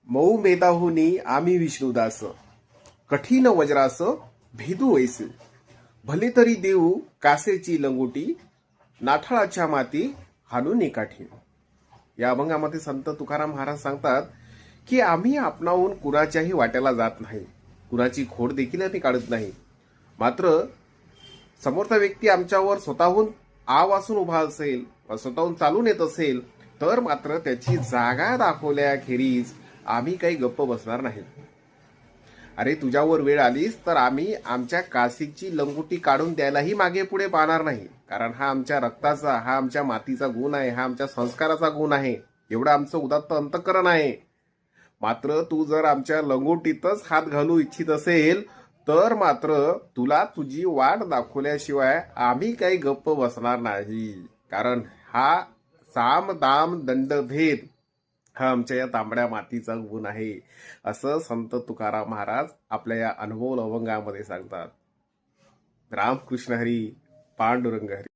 मऊ मेदाहुनी आम्ही विष्णुदास, कठीण वज्रास भेदू वैसे, भले तरी देऊ कासेची लंगोटी, नाठाळाच्या माती हाणून काठी. या अभंगामध्ये संत तुकाराम महाराज सांगतात की आम्ही आपणाहून कुणाच्याही वाट्याला जात नाही, कुणाची खोड देखील आम्ही काढत नाही. मात्र समोरचा व्यक्ती आमच्यावर स्वतःहून आव असून उभा असेल, स्वतःहून चालून येत असेल, तर मात्र त्याची जागा दाखवल्याखेरीज आम्ही काही गप्प बसणार नाही. अरे तुझ्यावर वेळ आलीच तर आम्ही आमच्या काशीची लंगोटी काढून द्यायलाही मागे पुढे पाहणार नाही. कारण हा आमच्या रक्ताचा, हा आमच्या मातीचा गुण आहे, हा आमच्या संस्काराचा गुण आहे, एवढं आमचं उदात्त अंतःकरण आहे. मात्र तू जर आमच्या लंगोटीतच हात घालू इच्छित असेल तर मात्र तुला तुझी वाट दाखवल्याशिवाय आम्ही काही गप्प बसणार नाही. कारण हा साम दाम दंडभेद हा आमच्या या तांबड्या मातीचा गुण आहे, असं संत तुकाराम महाराज आपल्या या अनमोल अभंगामध्ये सांगतात. रामकृष्ण हरी, पांडुरंग हरी.